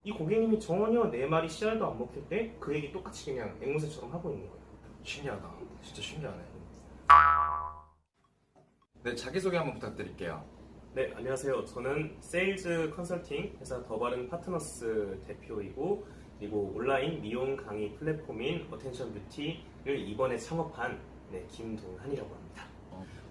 이 고객님이 전혀 내 말이 씨알도 안 먹힐 때 그 얘기 똑같이 그냥 앵무새처럼 하고 있는 거예요. 신기하다. 진짜 신기하네. 네, 자기소개 한번 부탁드릴게요. 네, 안녕하세요. 저는 세일즈 컨설팅 회사 더바른 파트너스 대표이고, 그리고 온라인 미용 강의 플랫폼인 어텐션 뷰티를 이번에 창업한 김동한이라고 합니다.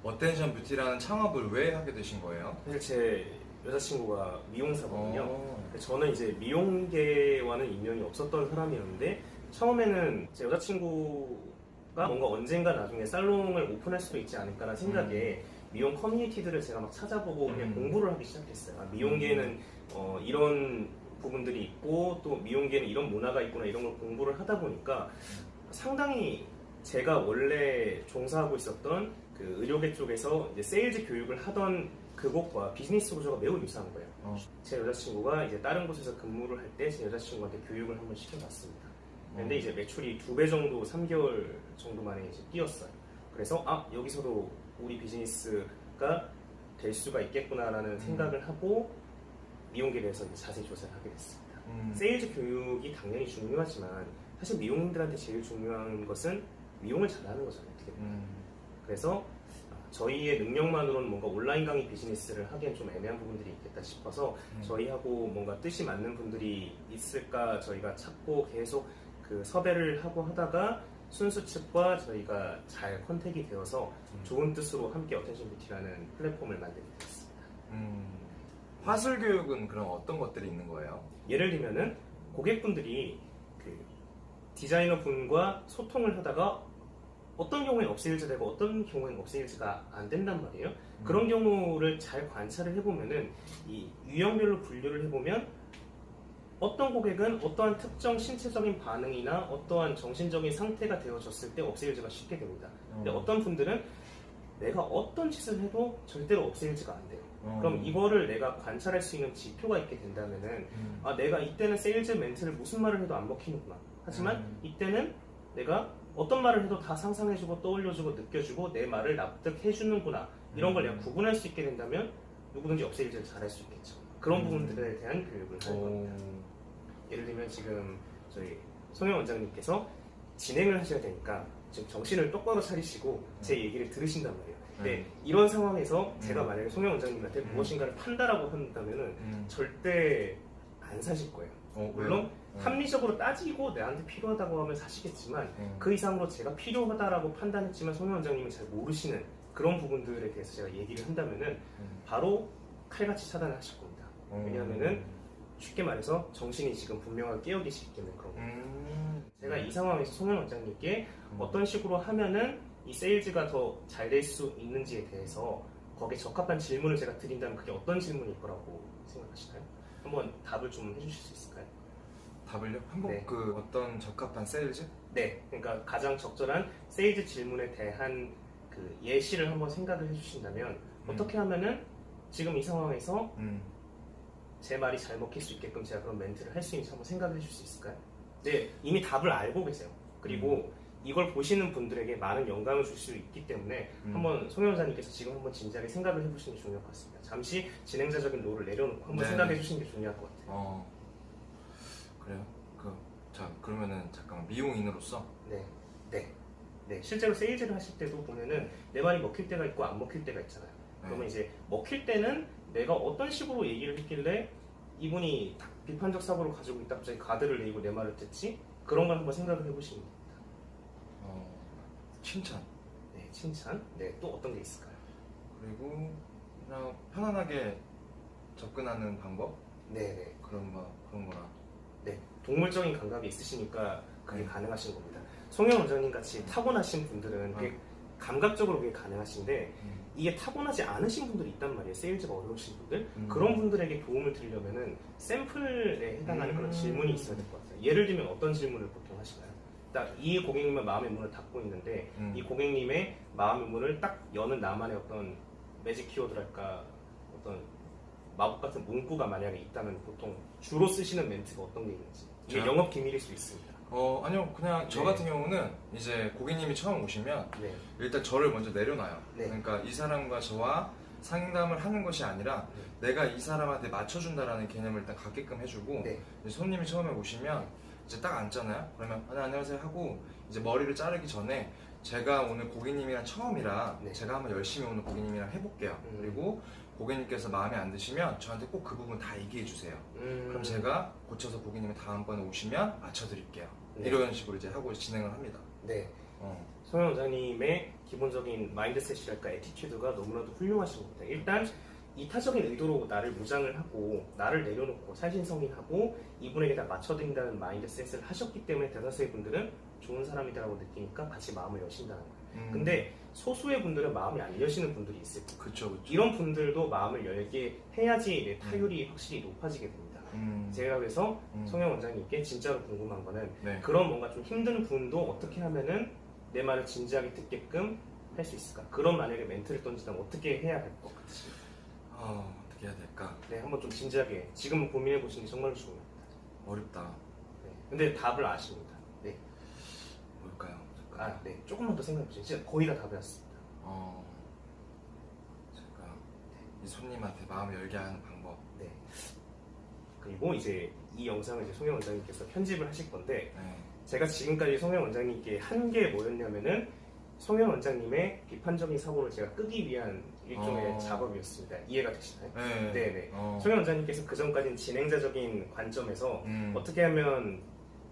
어텐션 뷰티라는 창업을 왜 하게 되신 거예요? 사실 제 여자친구가 미용사거든요. 어. 저는 이제 미용계와는 인연이 없었던 사람이었는데, 처음에는 제 여자친구가 뭔가 언젠가 나중에 살롱을 오픈할 수도 있지 않을까라는 생각에 미용 커뮤니티들을 제가 막 찾아보고 그냥 공부를 하기 시작했어요. 미용계에는 이런 부분들이 있고 또 미용계에는 이런 문화가 있구나, 이런 걸 공부를 하다 보니까 상당히 제가 원래 종사하고 있었던 그 의료계 쪽에서 이제 세일즈 교육을 하던 그곳과 비즈니스 구조가 매우 유사한 거예요. 제 여자친구가 이제 다른 곳에서 근무를 할 때 제 여자친구한테 교육을 한번 시켜봤습니다. 근데 이제 매출이 2배 정도, 3개월 정도 만에 이제 뛰었어요. 그래서 여기서도 우리 비즈니스가 될 수가 있겠구나라는 생각을 하고 미용계에 대해서 이제 자세히 조사를 하게 됐습니다. 세일즈 교육이 당연히 중요하지만 사실 미용인들한테 제일 중요한 것은 미용을 잘하는 거잖아요. 어떻게 보면. 그래서 저희의 능력만으로는 뭔가 온라인 강의 비즈니스를 하기엔 좀 애매한 부분들이 있겠다 싶어서 저희하고 뭔가 뜻이 맞는 분들이 있을까 저희가 찾고 계속 그 섭외를 하고 하다가 순수 측과 저희가 잘 컨택이 되어서 좋은 뜻으로 함께 어텐션 뷰티라는 플랫폼을 만들게 되었습니다. 화술 교육은 그럼 어떤 것들이 있는 거예요? 예를 들면은 고객분들이 그 디자이너 분과 소통을 하다가 어떤 경우엔 업세일즈 되고 어떤 경우엔 업세일즈가 안 된단 말이에요. 그런 경우를 잘 관찰을 해보면은 이 유형별로 분류를 해보면 어떤 고객은 어떠한 특정 신체적인 반응이나 어떠한 정신적인 상태가 되어졌을 때 업세일즈가 쉽게 됩니다. 근데 어떤 분들은 내가 어떤 짓을 해도 절대로 업세일즈가 안 돼요. 그럼 이거를 내가 관찰할 수 있는 지표가 있게 된다면은 내가 이때는 세일즈 멘트를 무슨 말을 해도 안 먹히는구나. 하지만 이때는 내가 어떤 말을 해도 다 상상해주고 떠올려주고 느껴주고 내 말을 납득해주는구나. 이런 걸 내가 구분할 수 있게 된다면 누구든지 업세일즈를 잘할 수 있겠죠. 그런 부분들에 대한 교육을 할 겁니다. 예를 들면 지금 저희 송영 원장님께서 진행을 하셔야 되니까 지금 정신을 똑바로 차리시고 제 얘기를 들으신단 말이에요. 근데 이런 상황에서 제가 만약에 송영 원장님한테 무엇인가를 판다라고 한다면은 절대 안 사실 거예요. 물론 합리적으로 따지고 내한테 필요하다고 하면 사시겠지만 그 이상으로 제가 필요하다라고 판단했지만 송영 원장님이 잘 모르시는 그런 부분들에 대해서 제가 얘기를 한다면은 바로 칼같이 차단을 하실 겁니다. 왜냐하면은 쉽게 말해서 정신이 지금 분명하게 깨어 계시기 때문에 그런 겁니다. 제가 이 상황에서 송영 원장님께 어떤 식으로 하면은 이 세일즈가 더 잘 될 수 있는지에 대해서 거기에 적합한 질문을 제가 드린다면 그게 어떤 질문일 거라고 생각하시나요? 한번 답을 좀 해주실 수 있을까요? 답을요? 한번 네. 그 어떤 적합한 세일즈? 네, 그러니까 가장 적절한 세일즈 질문에 대한 그 예시를 한번 생각을 해주신다면 어떻게 하면은 지금 이 상황에서 제 말이 잘 먹힐 수 있게끔 제가 그런 멘트를 할 수 있는지 한번 생각을 해줄 수 있을까요? 네, 이미 답을 알고 계세요. 그리고 이걸 보시는 분들에게 많은 영감을 줄 수 있기 때문에 한번 송영 원장님께서 지금 한번 진지하게 생각을 해보시는 게 중요할 것 같습니다. 잠시 진행자적인 롤을 내려놓고 한번 생각해 주시는 게 중요할 것 같아요. 그래요? 자, 그러면은 잠깐만 미용인으로서 네. 실제로 세일즈를 하실 때도 보면은 내 말이 먹힐 때가 있고 안 먹힐 때가 있잖아요. 그러면 이제 먹힐 때는 내가 어떤 식으로 얘기를 했길래 이분이 비판적 사고를 가지고 있다 갑자기 가드를 내리고 내 말을 듣지? 그런 걸 한번 생각을 해보시면 됩니다. 칭찬. 네, 칭찬. 네, 또 어떤 게 있을까요? 그리고 그냥 편안하게 접근하는 방법? 네. 그런 거라. 네, 동물적인 감각이 있으시니까 그게 가능하신 겁니다. 송영 원장님 같이 타고나신 분들은 그게 감각적으로 그게 가능하신데 이게 타고나지 않으신 분들이 있단 말이에요. 세일즈가 어려우신 분들. 그런 분들에게 도움을 드리려면은 샘플에 해당하는 그런 질문이 있어야 될 것 같아요. 예를 들면 어떤 질문을 보통 하시나요? 딱 이 고객님은 마음의 문을 닫고 있는데 이 고객님의 마음의 문을 딱 여는 나만의 어떤 매직 키워드랄까 어떤 마법 같은 문구가 만약에 있다면 보통 주로 쓰시는 멘트가 어떤 게 있는지. 이게 영업 기밀일 수 있습니다. 아니요, 그냥 저 같은 경우는 이제 고객님이 처음 오시면 네. 일단 저를 먼저 내려놔요. 네. 그러니까 이 사람과 저와 상담을 하는 것이 아니라 내가 이 사람한테 맞춰준다라는 개념을 일단 갖게끔 해주고 네. 이제 손님이 처음에 오시면 이제 딱 앉잖아요. 그러면 네, 안녕하세요 하고 이제 머리를 자르기 전에 제가 오늘 고객님이랑 처음이라 네. 제가 한번 열심히 오늘 고객님이랑 해볼게요. 그리고 고객님께서 마음에 안 드시면 저한테 꼭 그 부분 다 얘기해 주세요. 그럼 제가 고쳐서 고객님이 다음번에 오시면 맞춰드릴게요. 네. 이런 식으로 이제 하고 진행을 합니다. 네. 어. 송영 원장님의 기본적인 마인드셋이랄까 애티튜드가 너무나도 훌륭하신 겁니다. 일단 이타적인 의도로 나를 무장을 하고 나를 내려놓고 살신성인하고 이분에게 다 맞춰드린다는 마인드셋을 하셨기 때문에 대다수의 분들은 좋은 사람이다라고 느끼니까 같이 마음을 여신다는 거예요. 근데 소수의 분들은 마음이 안 여시는 분들이 있을 거예요. 그쵸. 이런 분들도 마음을 열게 해야지 내 타율이 확실히 높아지게 됩니다. 제가 그래서 송영 원장님께 진짜로 궁금한 거는 네. 그런 뭔가 좀 힘든 분도 어떻게 하면은 내 말을 진지하게 듣게끔 할 수 있을까? 그런 만약에 멘트를 던지다면 어떻게 해야 될 것 같으시? 어떻게 해야 될까? 네, 한번 좀 진지하게 지금 고민해 보시는 게 정말 중요합니다. 어렵다. 네. 근데 답을 아십니다. 네. 뭘까요? 네. 조금만 더 생각해 보세요. 진짜 거의 다 답이 왔습니다. 제가 이 손님한테 마음을 열게 하는 방법. 네. 그리고 이제 이 영상을 이제 송영 원장님께서 편집을 하실 건데 네. 제가 지금까지 송영 원장님께 한 게 뭐였냐면은 송영 원장님의 비판적인 사고를 제가 끄기 위한 일종의 작업이었습니다. 이해가 되시나요? 네. 네네. 송영 원장님께서 그 전까지는 진행자적인 관점에서 어떻게 하면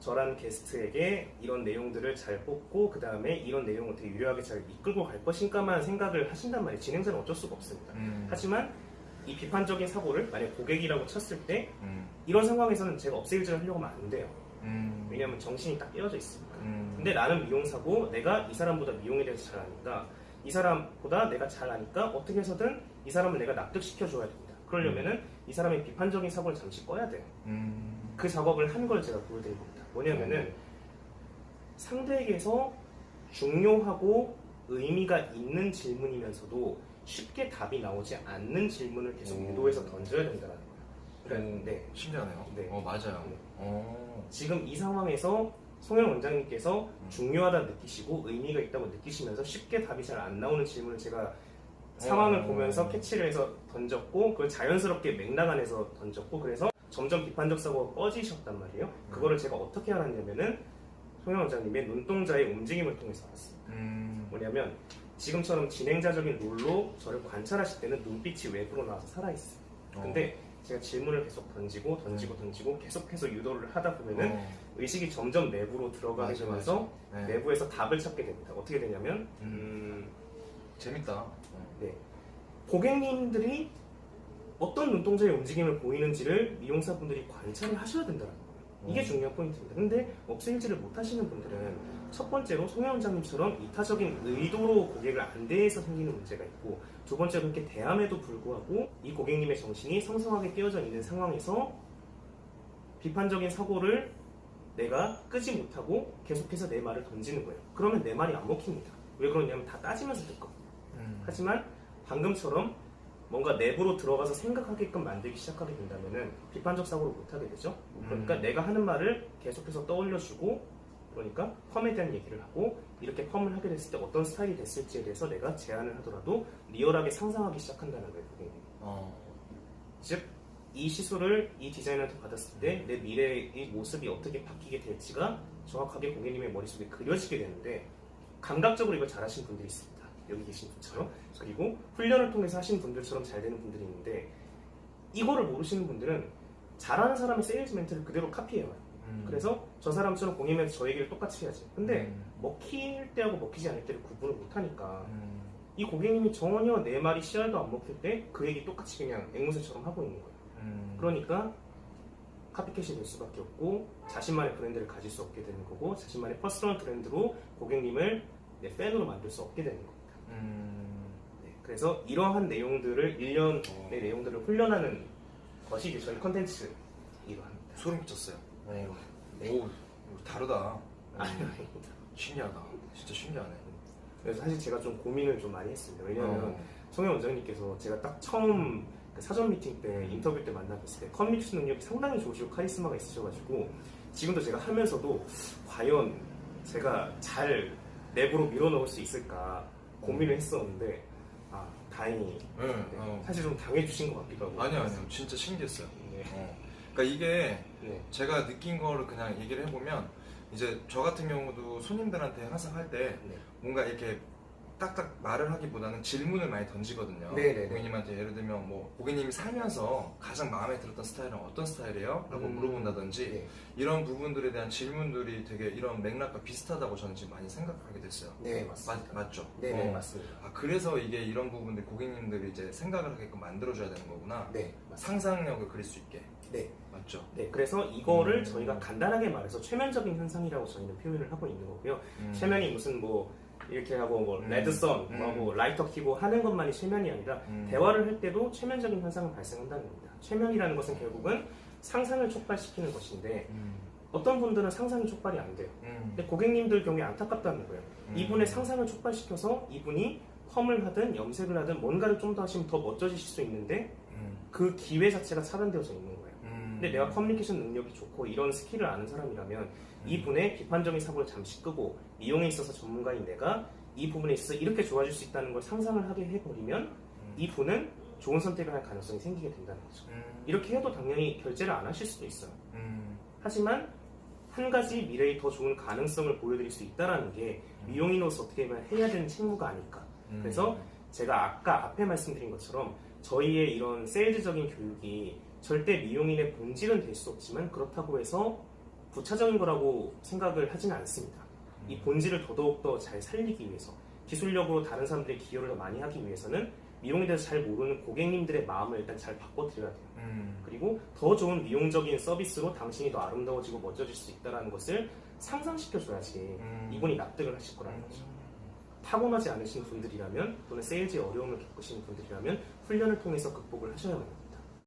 저란 게스트에게 이런 내용들을 잘 뽑고 그 다음에 이런 내용을 되게 유려하게 잘 이끌고 갈 것인가만 생각을 하신단 말이에요. 진행자는 어쩔 수가 없습니다. 하지만 이 비판적인 사고를 만약 고객이라고 쳤을 때 이런 상황에서는 제가 업세일즈를 하려고 하면 안 돼요. 왜냐하면 정신이 딱 깨어져 있으니까. 근데 나는 미용사고 내가 이 사람보다 미용에 대해서 잘 아니까 이 사람보다 내가 잘 아니까 어떻게 해서든 이 사람을 내가 납득시켜줘야 됩니다. 그러려면은 이 사람의 비판적인 사고를 잠시 꺼야 돼요. 그 작업을 한 걸 제가 보여드린 겁니다. 뭐냐면은 상대에게서 중요하고 의미가 있는 질문이면서도 쉽게 답이 나오지 않는 질문을 계속 유도해서 던져야 된다는 거예요. 그러니까 네. 신기하네요. 네. 맞아요. 네. 지금 이 상황에서 송영 원장님께서 중요하다 느끼시고 의미가 있다고 느끼시면서 쉽게 답이 잘 안 나오는 질문을 제가 상황을 보면서 캐치를 해서 던졌고 그걸 자연스럽게 맥락 안에서 던졌고 그래서 점점 비판적 사고가 꺼지셨단 말이에요. 그거를 제가 어떻게 알았냐면은 송영 원장님의 눈동자의 움직임을 통해서 알았습니다. 뭐냐면 지금처럼 진행자적인 롤로 저를 관찰하실 때는 눈빛이 외부로 나와서 살아있어요. 근데 제가 질문을 계속 던지고 계속해서 유도를 하다 보면은 의식이 점점 내부로 들어가게 되면서 네. 내부에서 답을 찾게 됩니다. 어떻게 되냐면 재밌다. 네. 고객님들이 어떤 눈동자의 움직임을 보이는지를 미용사분들이 관찰을 하셔야 된다는 거예요. 이게 중요한 포인트입니다. 근데 업세일즈를 못 하시는 분들은 첫 번째로 송영 원장님처럼 이타적인 의도로 고객을 안 대해서 생기는 문제가 있고 두 번째로 그렇게 대함에도 불구하고 이 고객님의 정신이 성성하게 깨어져 있는 상황에서 비판적인 사고를 내가 끄지 못하고 계속해서 내 말을 던지는 거예요. 그러면 내 말이 안 먹힙니다. 왜 그러냐면 다 따지면서 듣거든요. 하지만 방금처럼 뭔가 내부로 들어가서 생각하게끔 만들기 시작하게 된다면은 비판적 사고를 못하게 되죠. 그러니까 내가 하는 말을 계속해서 떠올려주고 그러니까 펌에 대한 얘기를 하고 이렇게 펌을 하게 됐을 때 어떤 스타일이 됐을지에 대해서 내가 제안을 하더라도 리얼하게 상상하기 시작한다는 거예요. 즉 이 시술을 이 디자이너한테 받았을 때 내 미래의 모습이 어떻게 바뀌게 될지가 정확하게 고객님의 머릿속에 그려지게 되는데 감각적으로 이걸 잘하시는 분들이 있습니다. 여기 계신 분처럼. 그리고 훈련을 통해서 하시는 분들처럼 잘 되는 분들이 있는데 이거를 모르시는 분들은 잘하는 사람의 세일즈 멘트를 그대로 카피해요. 그래서 저 사람처럼 공임해서 저 얘기를 똑같이 해야지. 근데 먹힐 때하고 먹히지 않을 때를 구분을 못하니까 이 고객님이 전혀 내 말이 씨알도 안 먹힐 때 그 얘기 똑같이 그냥 앵무새처럼 하고 있는 거예요. 그러니까 카피캣이 될 수밖에 없고 자신만의 브랜드를 가질 수 없게 되는 거고 자신만의 퍼스널 브랜드로 고객님을 내 팬으로 만들 수 없게 되는 겁니다. 네, 그래서 이러한 내용들을 1년의 내용들을 훈련하는 것이 이제 저희 컨텐츠이기도 합니다. 소름 끼쳤어요. 네. 오, 다르다. 아닙니다. 신기하다. 진짜 신기하네. 그래서 사실 제가 좀 고민을 좀 많이 했습니다. 왜냐하면 송영 원장님께서 제가 딱 처음 그 사전 미팅 때 인터뷰 때 만나뵀을 때 커뮤니케이션 능력이 상당히 좋으시고 카리스마가 있으셔가지고 지금도 제가 하면서도 과연 제가 잘 내부로 밀어넣을 수 있을까 고민을 했었는데 다행히 네, 사실 좀 당해주신 것 같기도 하고. 아니요, 진짜 신기했어요. 네. 그러니까 이게 네. 제가 느낀 거를 그냥 얘기를 해보면, 이제 저 같은 경우도 손님들한테 항상 할 때 네. 뭔가 이렇게 딱딱 말을 하기보다는 질문을 많이 던지거든요. 네네네. 고객님한테 예를 들면 뭐 고객님이 살면서 가장 마음에 들었던 스타일은 어떤 스타일이에요? 라고 물어본다든지 네. 이런 부분들에 대한 질문들이 되게 이런 맥락과 비슷하다고 저는 지금 많이 생각하게 됐어요. 네, 맞습니다. 맞죠? 네, 맞습니다. 그래서 이게 이런 부분들 고객님들이 이제 생각을 하게끔 만들어줘야 되는 거구나. 네, 맞습니다. 상상력을 그릴 수 있게. 네. 맞죠? 네, 그래서 이거를 저희가 간단하게 말해서 최면적인 현상이라고 저희는 표현을 하고 있는 거고요. 최면이 무슨 뭐 이렇게 하고 뭐 레드선, 뭐 라이터 켜고 하는 것만이 최면이 아니라 대화를 할 때도 최면적인 현상은 발생한다는 겁니다. 최면이라는 것은 결국은 상상을 촉발시키는 것인데 어떤 분들은 상상이 촉발이 안 돼요. 근데 고객님들 경우에 안타깝다는 거예요. 이분의 상상을 촉발시켜서 이분이 펌을 하든 염색을 하든 뭔가를 좀 더 하시면 더 멋져지실 수 있는데 그 기회 자체가 차단되어져 있는 거예요. 근데 내가 커뮤니케이션 능력이 좋고 이런 스킬을 아는 사람이라면 이분의 비판적인 사고를 잠시 끄고 미용에 있어서 전문가인 내가 이 부분에 있어서 이렇게 좋아질 수 있다는 걸 상상을 하게 해버리면 이분은 좋은 선택을 할 가능성이 생기게 된다는 거죠. 이렇게 해도 당연히 결제를 안 하실 수도 있어요. 하지만 한 가지 미래에 더 좋은 가능성을 보여드릴 수 있다는 게 미용인으로서 어떻게 보면 해야 되는 책무가 아닐까. 그래서 제가 아까 앞에 말씀드린 것처럼 저희의 이런 세일즈적인 교육이 절대 미용인의 본질은 될 수 없지만 그렇다고 해서 부차적인 거라고 생각을 하지는 않습니다. 이 본질을 더더욱더 잘 살리기 위해서 기술력으로 다른 사람들의 기여를 더 많이 하기 위해서는 미용에 대해서 잘 모르는 고객님들의 마음을 일단 잘 바꿔드려야 돼요. 그리고 더 좋은 미용적인 서비스로 당신이 더 아름다워지고 멋져질 수 있다는 것을 상상시켜줘야지 이분이 납득을 하실 거라는 거죠. 타고나지 않으신 분들이라면 또는 세일즈에 어려움을 겪으시는 분들이라면 훈련을 통해서 극복을 하셔야 합니다.